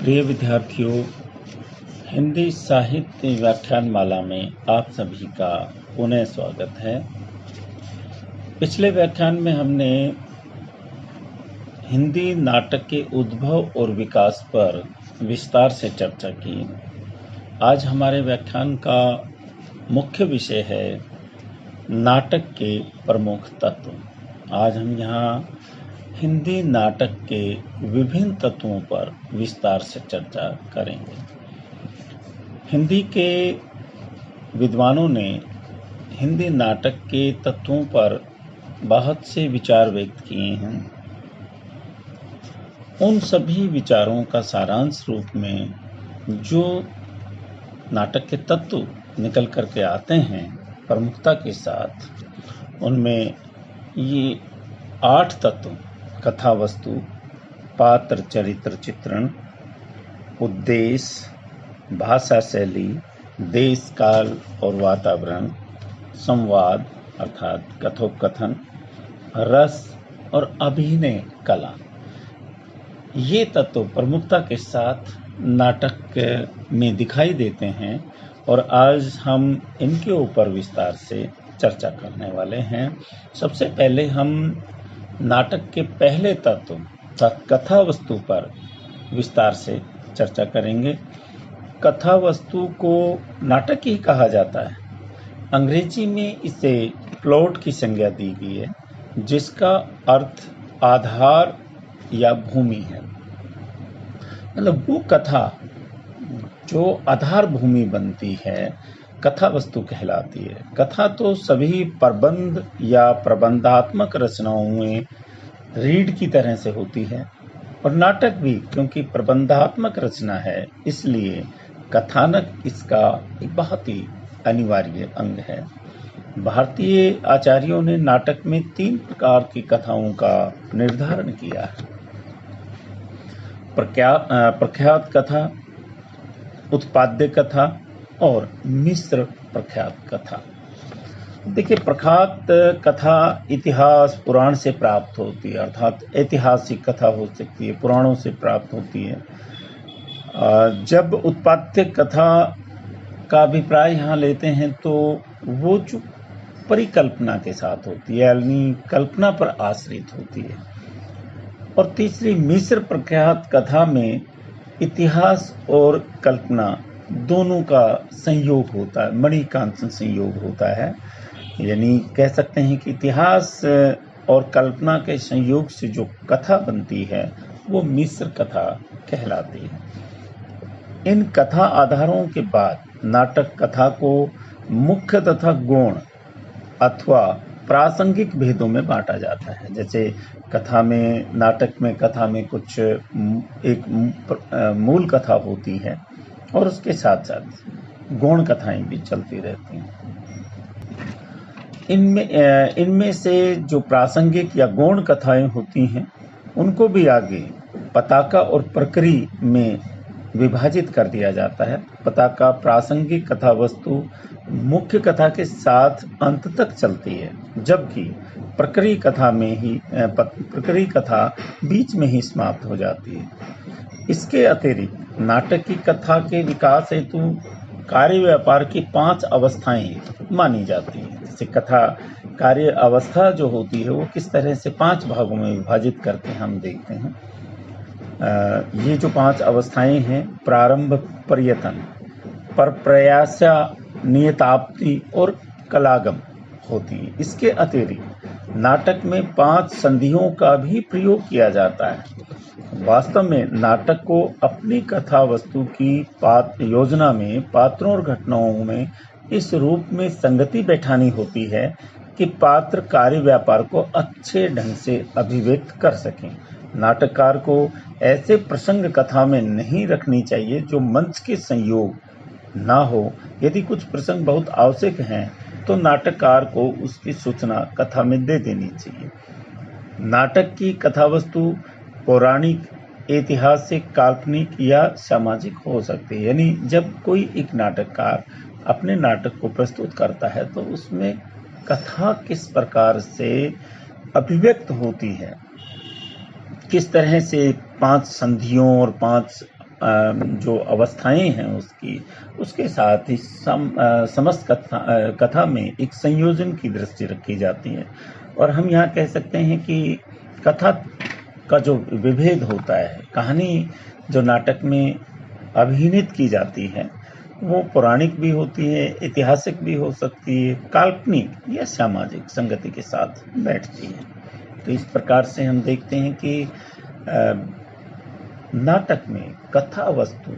प्रिय विद्यार्थियों, हिंदी साहित्य व्याख्यान माला में आप सभी का पुनः स्वागत है। पिछले व्याख्यान में हमने हिंदी नाटक के उद्भव और विकास पर विस्तार से चर्चा की। आज हमारे व्याख्यान का मुख्य विषय है नाटक के प्रमुख तत्व। आज हम यहाँ हिंदी नाटक के विभिन्न तत्वों पर विस्तार से चर्चा करेंगे। हिंदी के विद्वानों ने हिंदी नाटक के तत्वों पर बहुत से विचार व्यक्त किए हैं। उन सभी विचारों का सारांश रूप में जो नाटक के तत्व निकल करके आते हैं प्रमुखता के साथ, उनमें ये 8 तत्व कथा वस्तु, पात्र चरित्र चित्रण, उद्देश्य, भाषा शैली, देश काल और वातावरण, संवाद अर्थात कथोपकथन, रस और अभिनय कला, ये तत्व प्रमुखता के साथ नाटक में दिखाई देते हैं और आज हम इनके ऊपर विस्तार से चर्चा करने वाले हैं। सबसे पहले हम नाटक के पहले तत्व कथा वस्तु पर विस्तार से चर्चा करेंगे। कथा वस्तु को नाटक ही कहा जाता है। अंग्रेजी में इसे प्लॉट की संज्ञा दी गई है, जिसका अर्थ आधार या भूमि है। मतलब वो कथा जो आधार भूमि बनती है, कथा वस्तु कहलाती है। कथा तो सभी प्रबंध या प्रबंधात्मक रचनाओं में रीढ़ की तरह से होती है, और नाटक भी क्योंकि प्रबंधात्मक रचना है, इसलिए कथानक इसका एक बहुत ही अनिवार्य अंग है। भारतीय आचार्यों ने नाटक में 3 प्रकार की कथाओं का निर्धारण किया है: प्रख्यात कथा, उत्पाद्य कथा और मिश्र प्रख्यात कथा। देखिए, प्रख्यात कथा इतिहास पुराण से प्राप्त होती है, अर्थात ऐतिहासिक कथा हो सकती है, पुराणों से प्राप्त होती है। जब उत्पाद्य कथा का अभिप्राय यहाँ लेते हैं तो वो जो परिकल्पना के साथ होती है, यानी कल्पना पर आश्रित होती है। और तीसरी मिश्र प्रख्यात कथा में इतिहास और कल्पना दोनों का संयोग होता है, मणिकांचन संयोग होता है। यानी कह सकते हैं कि इतिहास और कल्पना के संयोग से जो कथा बनती है वो मिश्र कथा कहलाती है। इन कथा आधारों के बाद नाटक कथा को मुख्य तथा गौण अथवा प्रासंगिक भेदों में बांटा जाता है। जैसे नाटक में कथा में कुछ एक मूल कथा होती है और उसके साथ साथ गौण कथाएं भी चलती रहती हैं। इनमें से जो प्रासंगिक या गौण कथाएं होती हैं, उनको भी आगे पताका और प्रकृति में विभाजित कर दिया जाता है। पताका प्रासंगिक कथा वस्तु मुख्य कथा के साथ अंत तक चलती है, जबकि प्रकृति कथा बीच में ही समाप्त हो जाती है। इसके अतिरिक्त नाटक की कथा के विकास हेतु कार्य व्यापार की 5 अवस्थाएं मानी जाती हैं। जैसे कथा कार्य अवस्था जो होती है वो किस तरह से 5 भागों में विभाजित करके हम देखते हैं। ये जो 5 अवस्थाएं हैं: प्रारंभ, पर्यतन, परप्रयासा, नियताप्ति और कलागम होती है। इसके अतिरिक्त नाटक में 5 संधियों का भी प्रयोग किया जाता है। वास्तव में नाटक को अपनी कथा वस्तु की योजना में पात्रों और घटनाओं में इस रूप में संगति बैठानी होती है कि पात्र कार्य व्यापार को अच्छे ढंग से अभिव्यक्त कर सकें। नाटककार को ऐसे प्रसंग कथा में नहीं रखनी चाहिए जो मंच के संयोग ना हो। यदि कुछ प्रसंग बहुत आवश्यक हैं तो नाटककार को उसकी सूचना कथा में दे देनी चाहिए। नाटक की कथा वस्तु पौराणिक, ऐतिहासिक, काल्पनिक या सामाजिक हो सकती है। यानी जब कोई एक नाटककार अपने नाटक को प्रस्तुत करता है तो उसमें कथा किस प्रकार से अभिव्यक्त होती है, किस तरह से 5 संधियों और 5 जो अवस्थाएं हैं उसके साथ ही समस्त कथा में एक संयोजन की दृष्टि रखी जाती है। और हम यहाँ कह सकते हैं कि कथा का जो विभेद होता है, कहानी जो नाटक में अभिनीत की जाती है वो पौराणिक भी होती है, ऐतिहासिक भी हो सकती है, काल्पनिक या सामाजिक संगति के साथ बैठती है। तो इस प्रकार से हम देखते हैं कि नाटक में कथा वस्तु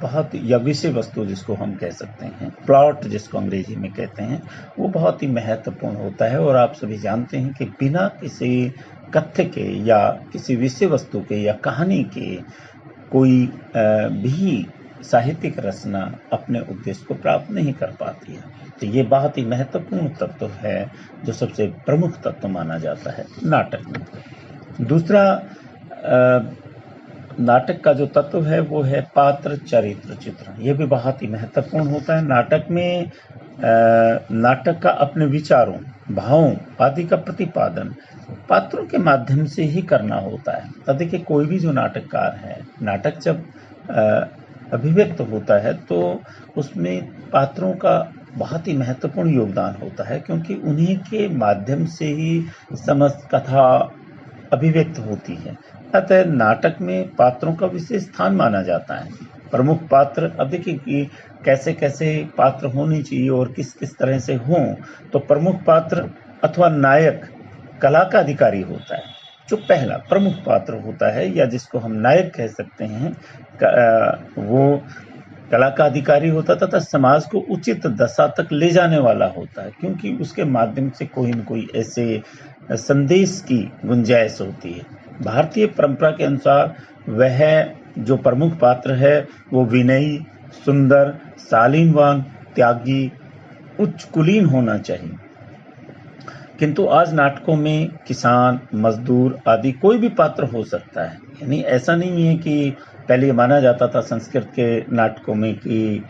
बहुत, या विषय वस्तु जिसको हम कह सकते हैं, प्लॉट जिसको अंग्रेजी में कहते हैं, वो बहुत ही महत्वपूर्ण होता है। और आप सभी जानते हैं कि बिना किसी कथ्य के या किसी विषय वस्तु के या कहानी के कोई भी साहित्यिक रचना अपने उद्देश्य को प्राप्त नहीं कर पाती है। तो ये बहुत ही महत्वपूर्ण तत्व है जो सबसे प्रमुख तत्व माना जाता है नाटक में। दूसरा नाटक का जो तत्व है वो है पात्र चरित्र चित्रण। ये भी बहुत ही महत्वपूर्ण होता है। नाटक में नाटक का अपने विचारों, भावों आदि का प्रतिपादन पात्रों के माध्यम से ही करना होता है। अब देखिए, कोई भी जो नाटककार है, नाटक जब अभिव्यक्त होता है तो उसमें पात्रों का बहुत ही महत्वपूर्ण योगदान होता है, क्योंकि उन्हीं के माध्यम से ही समस्त कथा अभिव्यक्त होती है। अतः नाटक में पात्रों का विशेष स्थान माना जाता है। प्रमुख पात्र, अब देखिए कि कैसे कैसे पात्र होने चाहिए और किस किस तरह से हों। तो प्रमुख पात्र अथवा नायक कला का अधिकारी होता है। जो पहला प्रमुख पात्र होता है या जिसको हम नायक कह सकते हैं, वो कला का अधिकारी होता तथा समाज को उचित दशा तक ले जाने वाला होता है, क्योंकि उसके माध्यम से कोई न कोई ऐसे संदेश की गुंजाइश होती है। भारतीय परंपरा के अनुसार वह जो प्रमुख पात्र है वो विनयी, सुंदर, शालीनवान, त्यागी, उच्च कुलीन होना चाहिए। किंतु आज नाटकों में किसान, मजदूर आदि कोई भी पात्र हो सकता है। यानी ऐसा नहीं है कि पहले माना जाता था संस्कृत के नाटकों में कि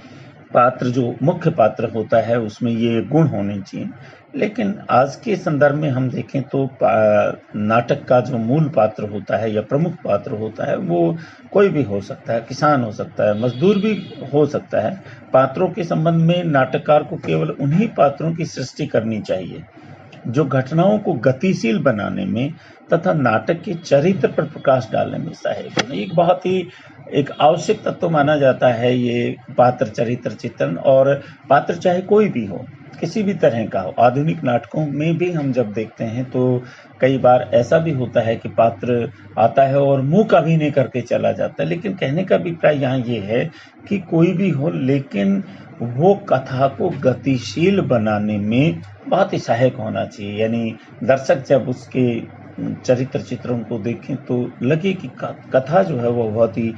पात्र जो मुख्य पात्र होता है उसमें ये गुण होने चाहिए, लेकिन आज के संदर्भ में हम देखें तो नाटक का जो मूल पात्र होता है या प्रमुख पात्र होता है वो कोई भी हो सकता है। किसान हो सकता है, मजदूर भी हो सकता है। पात्रों के संबंध में नाटककार को केवल उन्हीं पात्रों की सृष्टि करनी चाहिए जो घटनाओं को गतिशील बनाने में तथा नाटक के चरित्र पर प्रकाश डालने में सहायक है। एक बहुत ही एक आवश्यक तत्व माना जाता है ये पात्र चरित्र चित्रण। और पात्र चाहे कोई भी हो, किसी भी तरह का हो। आधुनिक नाटकों में भी हम जब देखते हैं तो कई बार ऐसा भी होता है कि पात्र आता है और मुंह का भी नहीं करके चला जाता है। लेकिन कहने का अभिप्राय यहाँ ये है कि कोई भी हो, लेकिन वो कथा को गतिशील बनाने में बहुत ही सहायक होना चाहिए। यानी दर्शक जब उसके चरित्र चित्रों को देखें तो लगे कि कथा जो है वो बहुत ही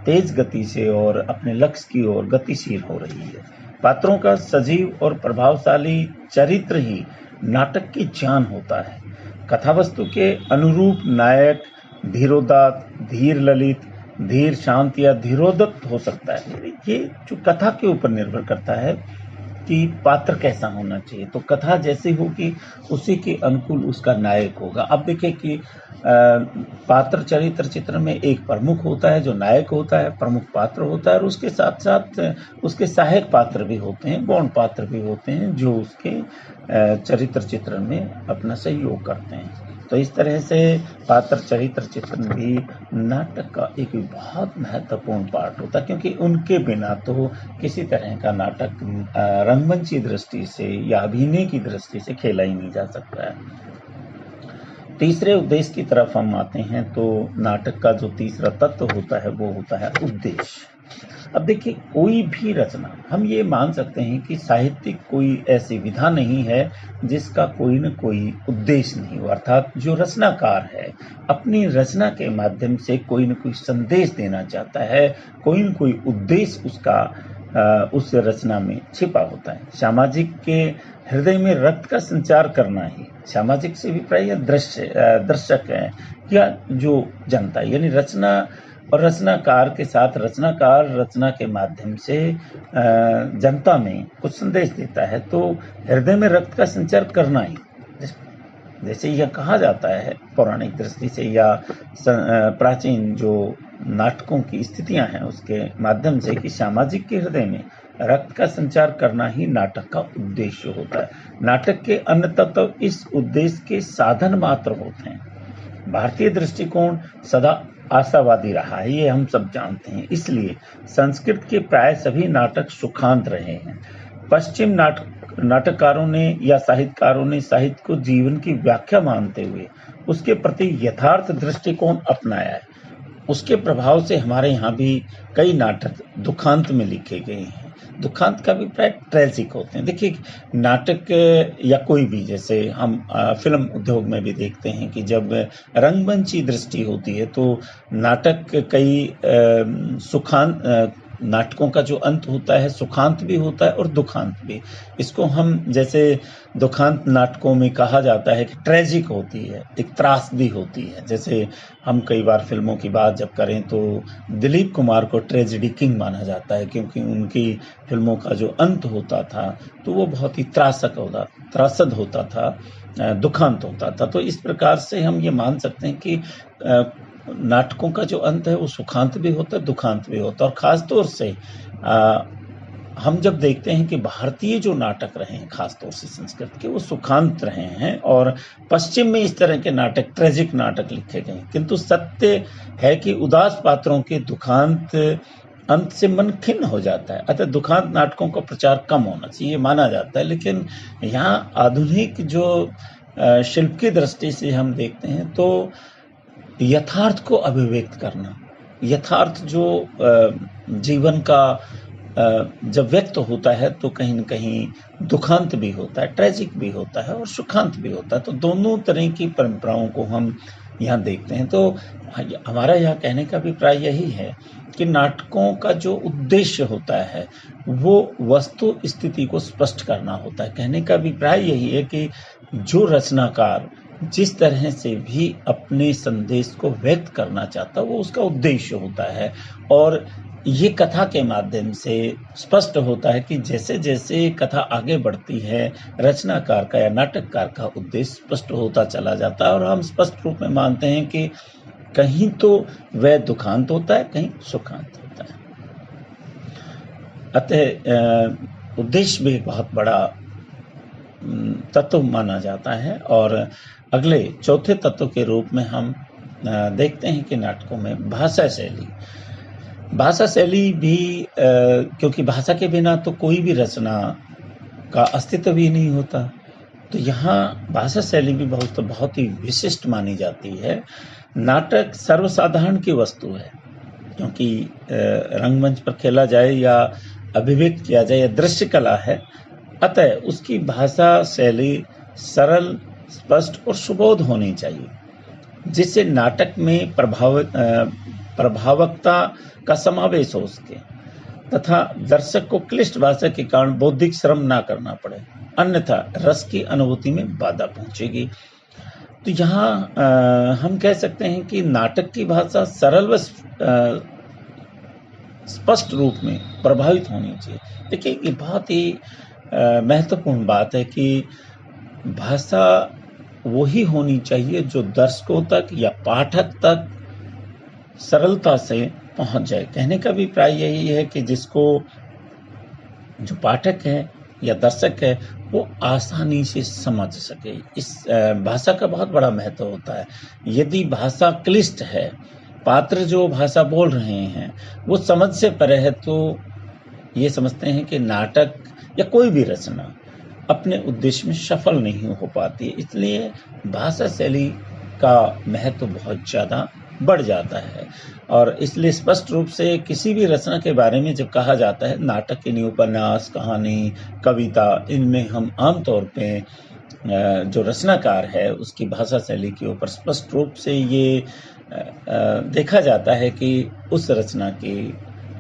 तेज गति से और अपने लक्ष्य की ओर गतिशील हो रही है। पात्रों का सजीव और प्रभावशाली चरित्र ही नाटक की जान होता है। कथावस्तु के अनुरूप नायक धीरोदात्त, धीर ललित, धीर शांत या धीरोदत्त हो सकता है। ये जो कथा के ऊपर निर्भर करता है कि पात्र कैसा होना चाहिए। तो कथा जैसी होगी उसी के अनुकूल उसका नायक होगा। अब देखिए कि पात्र चरित्र चित्र में एक प्रमुख होता है जो नायक होता है, प्रमुख पात्र होता है, और उसके साथ साथ उसके सहायक पात्र भी होते हैं, गौण पात्र भी होते हैं जो उसके चरित्र चित्रण में अपना सहयोग करते हैं। तो इस तरह से पात्र चरित्र चित्रण भी नाटक का एक बहुत महत्वपूर्ण पार्ट होता है, क्योंकि उनके बिना तो किसी तरह का नाटक रंगमंची दृष्टि से या अभिनय की दृष्टि से खेला ही नहीं जा सकता है। तीसरे उद्देश्य की तरफ हम आते हैं तो नाटक का जो तीसरा तत्व होता है वो होता है उद्देश्य। अब देखिए, कोई भी रचना, हम ये मान सकते हैं कि साहित्यिक कोई ऐसी विधा नहीं है जिसका कोई न कोई उद्देश्य नहीं हो। अर्थात जो रचनाकार है अपनी रचना के माध्यम से कोई न कोई संदेश देना चाहता है, कोई न कोई उद्देश्य उसका उस रचना में छिपा होता है। सामाजिक के हृदय में रक्त का संचार करना ही सामाजिक से अभिप्राय या दर्शक है या जो जनता, यानी रचना और रचनाकार के साथ रचनाकार रचना के माध्यम से जनता में कुछ संदेश देता है। तो हृदय में रक्त का संचार करना ही, जैसे यह कहा जाता है पौराणिक दृष्टि से या प्राचीन जो नाटकों की स्थितियां हैं उसके माध्यम से कि सामाजिक के हृदय में रक्त का संचार करना ही नाटक का उद्देश्य होता है। नाटक के अन्य तत्व इस उद्देश्य के साधन मात्र होते हैं। भारतीय दृष्टिकोण सदा आशावादी रहा है, ये हम सब जानते हैं। इसलिए संस्कृत के प्राय सभी नाटक सुखांत रहे हैं। पश्चिम नाटककारों ने या साहित्यकारों ने साहित्य को जीवन की व्याख्या मानते हुए उसके प्रति यथार्थ दृष्टिकोण अपनाया है। उसके प्रभाव से हमारे यहाँ भी कई नाटक दुखांत में लिखे गए हैं। दुखांत का अभिप्राय ट्रेजिक होते हैं। देखिए, नाटक या कोई भी, जैसे हम फिल्म उद्योग में भी देखते हैं कि जब रंगमंची दृष्टि होती है तो नाटक कई सुखांत नाटकों का जो अंत होता है सुखांत भी होता है और दुखांत भी। इसको हम जैसे दुखांत नाटकों में कहा जाता है कि ट्रेजिक होती है, एक त्रासदी होती है। जैसे हम कई बार फिल्मों की बात जब करें तो दिलीप कुमार को ट्रेजेडी किंग माना जाता है, क्योंकि उनकी फिल्मों का जो अंत होता था तो वो बहुत ही त्रासद होता था, दुखांत होता था। तो इस प्रकार से हम ये मान सकते हैं कि नाटकों का जो अंत है वो सुखांत भी होता है, दुखांत भी होता है। और ख़ास तौर से हम जब देखते हैं कि भारतीय जो नाटक रहे हैं, ख़ास तौर से संस्कृत के, वो सुखांत रहे हैं और पश्चिम में इस तरह के नाटक, ट्रेजिक नाटक लिखे गए। किंतु सत्य है कि उदास पात्रों के दुखांत अंत से मन खिन्न हो जाता है, अतः दुखांत नाटकों का प्रचार कम होना चाहिए माना जाता है। लेकिन यहाँ आधुनिक जो शिल्प की दृष्टि से हम देखते हैं तो यथार्थ को अभिव्यक्त करना, यथार्थ जो जीवन का जब व्यक्त होता है तो कहीं न कहीं दुखांत भी होता है, ट्रेजिक भी होता है और सुखांत भी होता है। तो दोनों तरह की परंपराओं को हम यहाँ देखते हैं। तो हमारा यहाँ कहने का अभिप्राय यही है कि नाटकों का जो उद्देश्य होता है वो वस्तु स्थिति को स्पष्ट करना होता है। कहने का अभिप्राय यही है कि जो रचनाकार जिस तरह से भी अपने संदेश को व्यक्त करना चाहता है वो उसका उद्देश्य होता है। और ये कथा के माध्यम से स्पष्ट होता है कि जैसे जैसे कथा आगे बढ़ती है रचनाकार का या नाटककार का उद्देश्य स्पष्ट होता चला जाता है। और हम स्पष्ट रूप में मानते हैं कि कहीं तो वह दुखांत होता है, कहीं सुखांत होता है। अतः उद्देश्य भी बहुत बड़ा तत्व माना जाता है। और अगले चौथे तत्व के रूप में हम देखते हैं कि नाटकों में भाषा शैली भी, क्योंकि भाषा के बिना तो कोई भी रचना का अस्तित्व भी नहीं होता, तो यहाँ भाषा शैली भी बहुत ही विशिष्ट मानी जाती है। नाटक सर्वसाधारण की वस्तु है, क्योंकि रंगमंच पर खेला जाए या अभिव्यक्त किया जाए या दृश्य कला है, अतः उसकी भाषा शैली सरल, स्पष्ट और सुबोध होनी चाहिए, जिससे नाटक में प्रभावकता का समावेश हो सके तथा दर्शक को क्लिष्ट भाषा के कारण बौद्धिक श्रम ना करना पड़े, अन्यथा रस की अनुभूति में बाधा पहुंचेगी। तो यहाँ हम कह सकते हैं कि नाटक की भाषा सरल व स्पष्ट रूप में प्रभावित होनी चाहिए। देखिए, ये बहुत ही महत्वपूर्ण बात है कि भाषा वही होनी चाहिए जो दर्शकों तक या पाठक तक सरलता से पहुंच जाए। कहने का अभिप्राय यही है कि जिसको जो पाठक है या दर्शक है वो आसानी से समझ सके। इस भाषा का बहुत बड़ा महत्व होता है। यदि भाषा क्लिष्ट है, पात्र जो भाषा बोल रहे हैं वो समझ से परे है, तो ये समझते हैं कि नाटक या कोई भी रचना अपने उद्देश्य में सफल नहीं हो पाती। इसलिए भाषा शैली का महत्व बहुत ज़्यादा बढ़ जाता है। और इसलिए स्पष्ट रूप से किसी भी रचना के बारे में जब कहा जाता है, नाटक के लिए उपन्यास, कहानी, कविता, इनमें हम आमतौर पे जो रचनाकार है उसकी भाषा शैली के ऊपर स्पष्ट रूप से ये देखा जाता है कि उस रचना की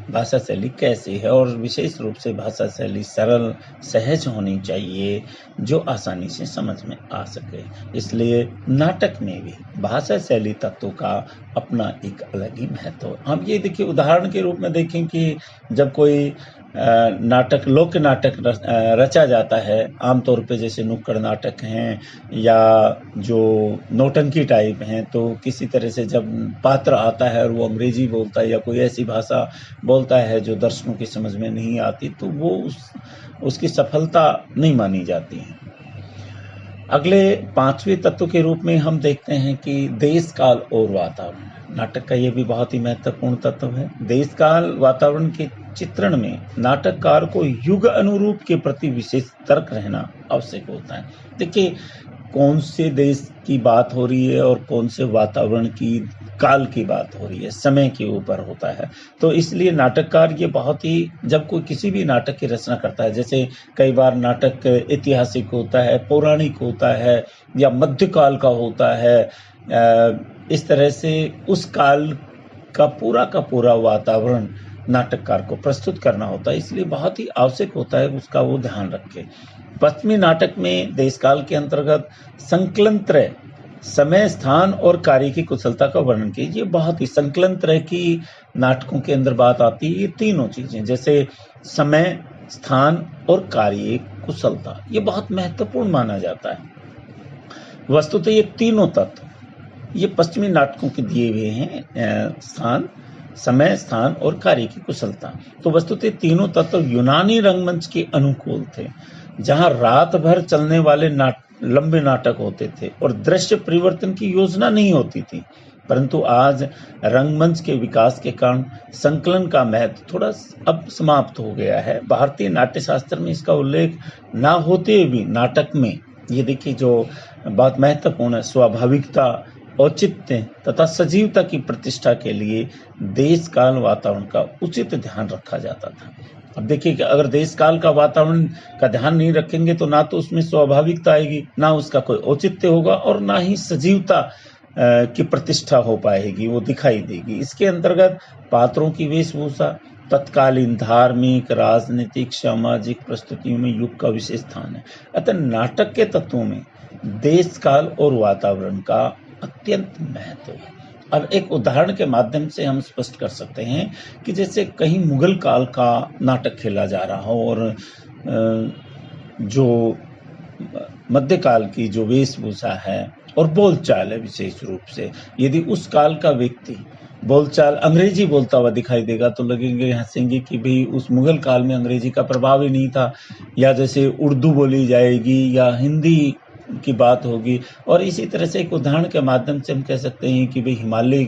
भाषा शैली कैसी है, और विशेष रूप से भाषा शैली सरल, सहज होनी चाहिए जो आसानी से समझ में आ सके। इसलिए नाटक में भी भाषा शैली तत्वों का अपना एक अलग ही महत्व। हम ये देखिए, उदाहरण के रूप में देखें कि जब कोई नाटक, लोक नाटक रचा जाता है, आमतौर पे जैसे नुक्कड़ नाटक हैं या जो नौटंकी टाइप हैं, तो किसी तरह से जब पात्र आता है और वो अंग्रेजी बोलता है या कोई ऐसी भाषा बोलता है जो दर्शकों की समझ में नहीं आती, तो वो उसकी सफलता नहीं मानी जाती है। अगले 5वें तत्व के रूप में हम देखते हैं कि देश काल और वातावरण। नाटक का ये भी बहुत ही महत्वपूर्ण तत्व है। देश काल वातावरण के चित्रण में नाटककार को युग अनुरूप के प्रति विशेष तर्क रहना आवश्यक होता है। देखिए, कौन से देश की बात हो रही है और कौन से वातावरण की, काल की बात हो रही है, समय के ऊपर होता है। तो इसलिए नाटककार ये बहुत ही, जब कोई किसी भी नाटक की रचना करता है, जैसे कई बार नाटक ऐतिहासिक होता है, पौराणिक होता है या मध्यकाल का होता है, इस तरह से उस काल का पूरा वातावरण नाटककार को प्रस्तुत करना होता है, इसलिए बहुत ही आवश्यक होता है उसका वो ध्यान रखे। पश्चिमी नाटक में देशकाल के अंतर्गत संकलन त्रय, समय, स्थान और कार्य की कुशलता का वर्णन कीजिए। बहुत ही संकलन त्रय की नाटकों के अंदर बात आती है, ये तीनों चीजें, जैसे समय, स्थान और कार्य कुशलता, ये बहुत महत्वपूर्ण माना जाता है। वस्तुतः ये तीनों तत्व ये पश्चिमी नाटकों के दिए हुए हैं, स्थान, समय, स्थान और कार्य की कुशलता। तो वस्तुतः तीनों तत्व यूनानी रंगमंच के अनुकूल थे, जहां रात भर चलने वाले लंबे नाटक होते थे और दृश्य परिवर्तन की योजना नहीं होती थी। परंतु आज रंगमंच के विकास के कारण संकलन का महत्व थोड़ा अब समाप्त हो गया है। भारतीय नाट्य शास्त्र में इसका उल्लेख ना होते भी नाटक में, ये देखिए जो बात महत्वपूर्ण है, स्वाभाविकता, औचित्य तथा सजीवता की प्रतिष्ठा के लिए देश काल वातावरण का उचित ध्यान रखा जाता था। अब देखिए कि अगर देश काल का वातावरण का ध्यान नहीं रखेंगे तो ना तो उसमें स्वाभाविकता आएगी, ना उसका कोई औचित्य होगा और ना ही सजीवता की प्रतिष्ठा हो पाएगी, वो दिखाई देगी। इसके अंतर्गत पात्रों की वेशभूषा, तत्कालीन धार्मिक, राजनीतिक, सामाजिक प्रस्तुतियों में युग का विशेष स्थान है। अतः नाटक के तत्वों में देश काल और वातावरण का अत्यंत महत्व है। अब एक उदाहरण के माध्यम से हम स्पष्ट कर सकते हैं कि जैसे कहीं मुगल काल का नाटक खेला जा रहा हो और जो मध्यकाल की जो वेशभूषा है और बोलचाल है, विशेष रूप से यदि उस काल का व्यक्ति बोलचाल अंग्रेजी बोलता हुआ दिखाई देगा तो लगेंगे, हंसेंगे कि भाई उस मुगल काल में अंग्रेजी का प्रभाव ही नहीं था, या जैसे उर्दू बोली जाएगी या हिंदी की बात होगी। और इसी तरह से एक उदाहरण के माध्यम से हम कह सकते हैं कि भाई हिमालय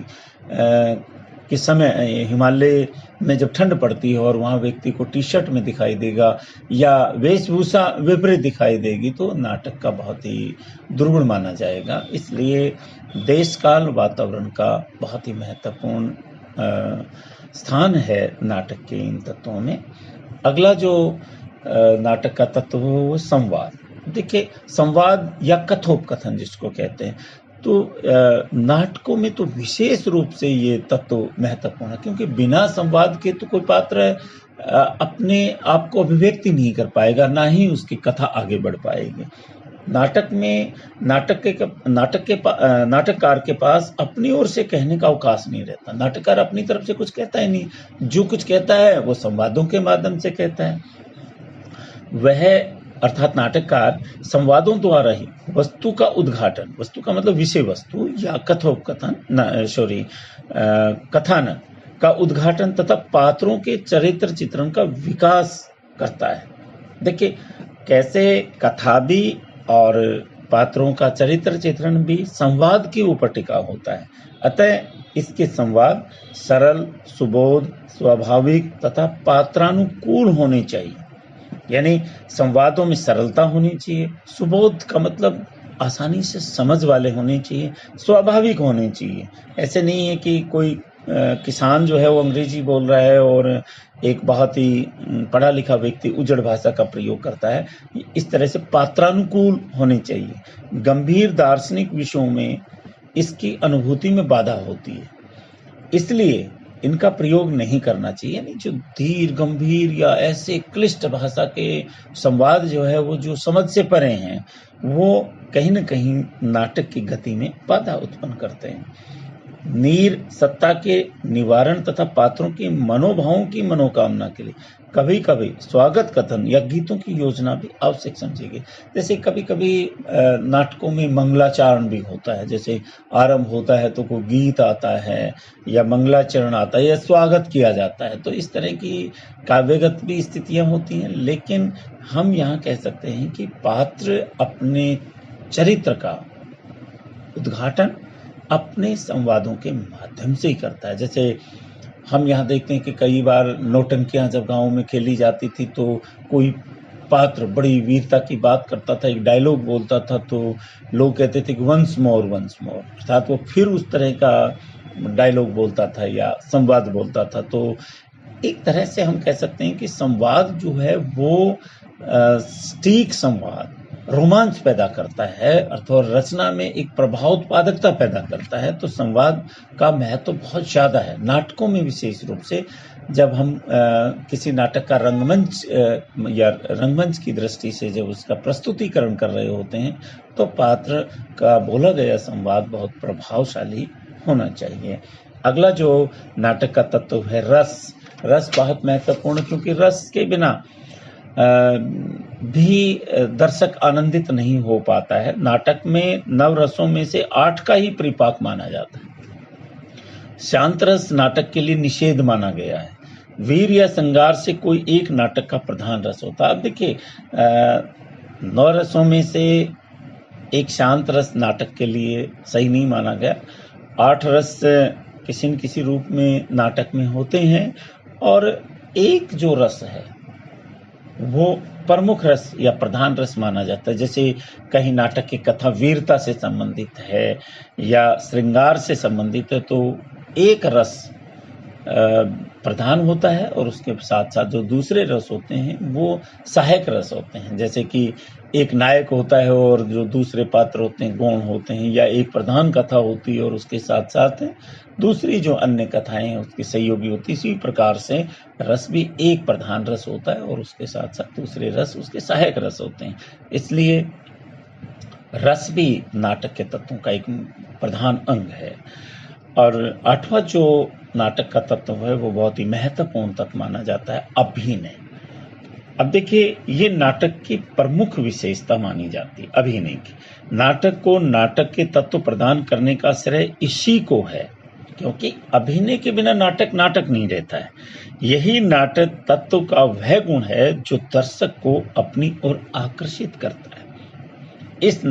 के समय, हिमालय में जब ठंड पड़ती है और वहाँ व्यक्ति को टी शर्ट में दिखाई देगा या वेशभूषा विपरीत दिखाई देगी तो नाटक का बहुत ही दुर्गुण माना जाएगा। इसलिए देश काल वातावरण का बहुत ही महत्वपूर्ण स्थान है नाटक के इन तत्वों में। अगला जो नाटक का तत्व है वो संवाद। देखिए, संवाद या कथोपकथन जिसको कहते हैं, तो नाटकों में तो विशेष रूप से ये तत्व महत्वपूर्ण है, क्योंकि बिना संवाद के तो कोई पात्र अपने आप को अभिव्यक्ति नहीं कर पाएगा, ना ही उसकी कथा आगे बढ़ पाएगी। नाटक में नाटककार के पास अपनी ओर से कहने का अवकाश नहीं रहता। नाटककार अपनी तरफ से कुछ कहता ही नहीं, जो कुछ कहता है वो संवादों के माध्यम से कहता है। वह अर्थात नाटककार संवादों द्वारा ही वस्तु का उद्घाटन, वस्तु का मतलब विषय वस्तु या कथोपकथन, कथानक का उद्घाटन तथा पात्रों के चरित्र चित्रण का विकास करता है। देखिए कैसे कथा भी और पात्रों का चरित्र चित्रण भी संवाद के ऊपर टिका होता है। अतः इसके संवाद सरल, सुबोध, स्वाभाविक तथा पात्रानुकूल होने चाहिए। यानी संवादों में सरलता होनी चाहिए, सुबोध का मतलब आसानी से समझ वाले होने चाहिए, स्वाभाविक होने चाहिए। ऐसे नहीं है कि कोई किसान जो है वो अंग्रेजी बोल रहा है और एक बहुत ही पढ़ा लिखा व्यक्ति उजड़ भाषा का प्रयोग करता है। इस तरह से पात्रानुकूल होने चाहिए। गंभीर दार्शनिक विषयों में इसकी अनुभूति में बाधा होती है, इसलिए इनका प्रयोग नहीं करना चाहिए। यानी जो धीर, गंभीर या ऐसे क्लिष्ट भाषा के संवाद जो है वो जो समझ से परे हैं, वो कहीं न कहीं नाटक की गति में बाधा उत्पन्न करते हैं। नीर सत्ता के निवारण तथा पात्रों की मनोभावों की मनोकामना के लिए कभी कभी स्वागत कथन या गीतों की योजना भी आवश्यक समझी गई। जैसे कभी कभी नाटकों में मंगलाचरण भी होता है, जैसे आरंभ होता है तो कोई गीत आता है या मंगलाचरण आता है या स्वागत किया जाता है, तो इस तरह की काव्यगत भी स्थितियां होती हैं। लेकिन हम यहाँ कह सकते हैं कि पात्र अपने चरित्र का उद्घाटन अपने संवादों के माध्यम से ही करता है। जैसे हम यहाँ देखते हैं कि कई बार नौटंकियां जब गाँव में खेली जाती थी तो कोई पात्र बड़ी वीरता की बात करता था, एक डायलॉग बोलता था, तो लोग कहते थे कि वंस मोर, अर्थात वो फिर उस तरह का डायलॉग बोलता था या संवाद बोलता था। तो एक तरह से हम कह सकते हैं कि संवाद जो है वो सटीक संवाद रोमांच पैदा करता है, अथवा रचना में एक प्रभाव उत्पादकता पैदा करता है। तो संवाद का महत्व तो बहुत ज़्यादा है नाटकों में, विशेष रूप से जब हम किसी नाटक का रंगमंच या रंगमंच की दृष्टि से जब उसका प्रस्तुतिकरण कर रहे होते हैं तो पात्र का बोला गया संवाद बहुत प्रभावशाली होना चाहिए। अगला जो नाटक का तत्व है रस बहुत महत्वपूर्ण, क्योंकि रस के बिना भी दर्शक आनंदित नहीं हो पाता है। नाटक में 9 रसों में से 8 का ही परिपाक माना जाता है। शांत रस नाटक के लिए निषेध माना गया है। वीर या श्रृंगार से कोई एक नाटक का प्रधान रस होता है। अब देखिए 9 रसों में से एक शांत रस नाटक के लिए सही नहीं माना गया। 8 रस किसी न किसी रूप में नाटक में होते हैं और एक जो रस है वो प्रमुख रस या प्रधान रस माना जाता है। जैसे कहीं नाटक की कथा वीरता से संबंधित है या श्रृंगार से संबंधित है तो एक रस प्रधान होता है और उसके साथ साथ जो दूसरे रस होते हैं वो सहायक रस होते हैं। जैसे कि एक नायक होता है और जो दूसरे पात्र होते हैं गौण होते हैं, या एक प्रधान कथा होती है और उसके साथ साथ दूसरी जो अन्य कथाएं हैं उसकी सहयोगी होती है। इसी प्रकार से रस भी एक प्रधान रस होता है और उसके साथ साथ दूसरे रस उसके सहायक रस होते हैं। इसलिए रस भी नाटक के तत्वों का एक प्रधान अंग है। और 8वां जो नाटक का तत्व है वो बहुत ही महत्वपूर्ण तत्व माना जाता है, अभिनय। अब देखिए ये नाटक की प्रमुख विशेषता मानी जाती है, अभिनय की। नाटक को नाटक के तत्व प्रदान करने का श्रेय इसी को है, क्योंकि अभिनय के बिना नाटक नाटक नहीं रहता है। यही नाटक तत्व का वह गुण है जो दर्शक को अपनी ओर आकर्षित करता है। इस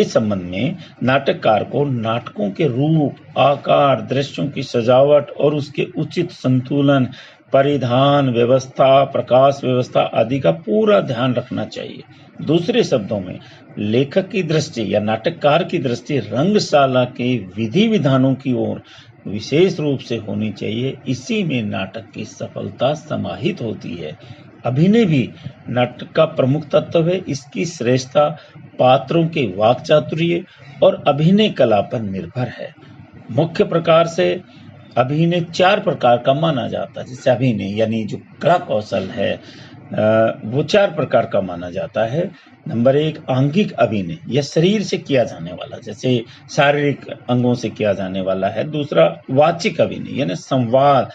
संबंध में नाटककार को नाटकों के रूप, आकार, दृश्यों की सजावट और उसके उचित संतुलन, परिधान व्यवस्था, प्रकाश व्यवस्था आदि का पूरा ध्यान रखना चाहिए। दूसरे शब्दों में लेखक की दृष्टि या नाटककार की दृष्टि रंगशाला के विधि विधानों की ओर विशेष रूप से होनी चाहिए। इसी में नाटक की सफलता समाहित होती है। अभिनय भी नाटक का प्रमुख तत्व है। इसकी श्रेष्ठता पात्रों के वाक् चातुर्य और अभिनय कला पर निर्भर है। मुख्य प्रकार से अभिनय 4 प्रकार का माना जाता है। जैसे अभिनय यानी जो कला कौशल है वो 4 प्रकार का माना जाता है। नंबर 1 आंगिक अभिनय, यह शरीर से किया जाने वाला, जैसे शारीरिक अंगों से किया जाने वाला है। दूसरा वाचिक अभिनय यानी संवाद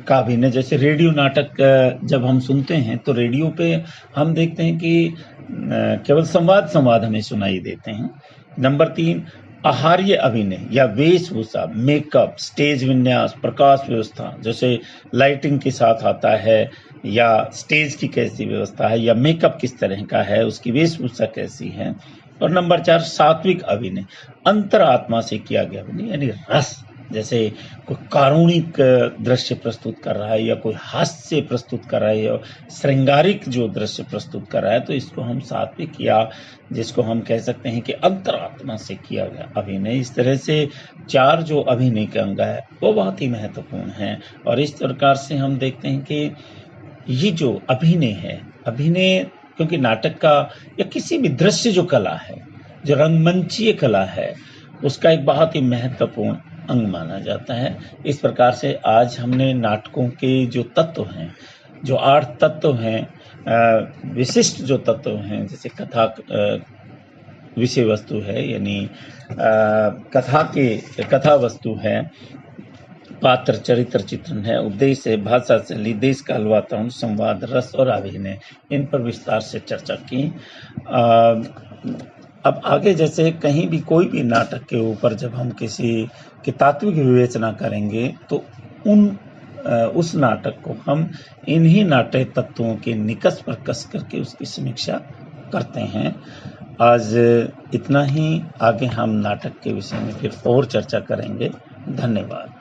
का अभिनय, जैसे रेडियो नाटक जब हम सुनते हैं तो रेडियो पे हम देखते हैं कि केवल संवाद हमें सुनाई देते हैं। नंबर 3 आहार्य अभिनय या वेशभूषा, मेकअप, स्टेज विन्यास, प्रकाश व्यवस्था, जैसे लाइटिंग के साथ आता है या स्टेज की कैसी व्यवस्था है या मेकअप किस तरह का है, उसकी वेशभूषा कैसी है। और नंबर 4 सात्विक अभिनय, अंतरात्मा से किया गया अभिनय यानी रस, जैसे कोई कारुणिक दृश्य प्रस्तुत कर रहा है या कोई हास्य प्रस्तुत कर रहा है या श्रृंगारिक जो दृश्य प्रस्तुत कर रहा है, तो इसको हम सात्विक या जिसको हम कह सकते हैं कि अंतरात्मा से किया गया अभिनय। इस तरह से 4 जो अभिनय के अंग है वो बहुत ही महत्वपूर्ण है। और इस प्रकार से हम देखते हैं कि ये जो अभिनय है, अभिनय क्योंकि नाटक का या किसी भी दृश्य जो कला है, जो रंगमंचीय कला है, उसका एक बहुत ही महत्वपूर्ण अंग माना जाता है। इस प्रकार से आज हमने नाटकों के जो तत्व हैं, जो 8 तत्व हैं, विशिष्ट जो तत्व हैं, जैसे कथा विषय वस्तु है, यानी कथा वस्तु है, पात्र चरित्र चित्रण है, उद्देश्य है, भाषा शैली, देश काल वातावरण, संवाद, रस और अभिनय, इन पर विस्तार से चर्चा की। अब आगे जैसे कहीं भी कोई भी नाटक के ऊपर जब हम किसी की तात्विक विवेचना करेंगे तो उस नाटक को हम इन्हीं नाट्य तत्वों के निकष पर कस करके उसकी समीक्षा करते हैं। आज इतना ही, आगे हम नाटक के विषय में फिर और चर्चा करेंगे। धन्यवाद।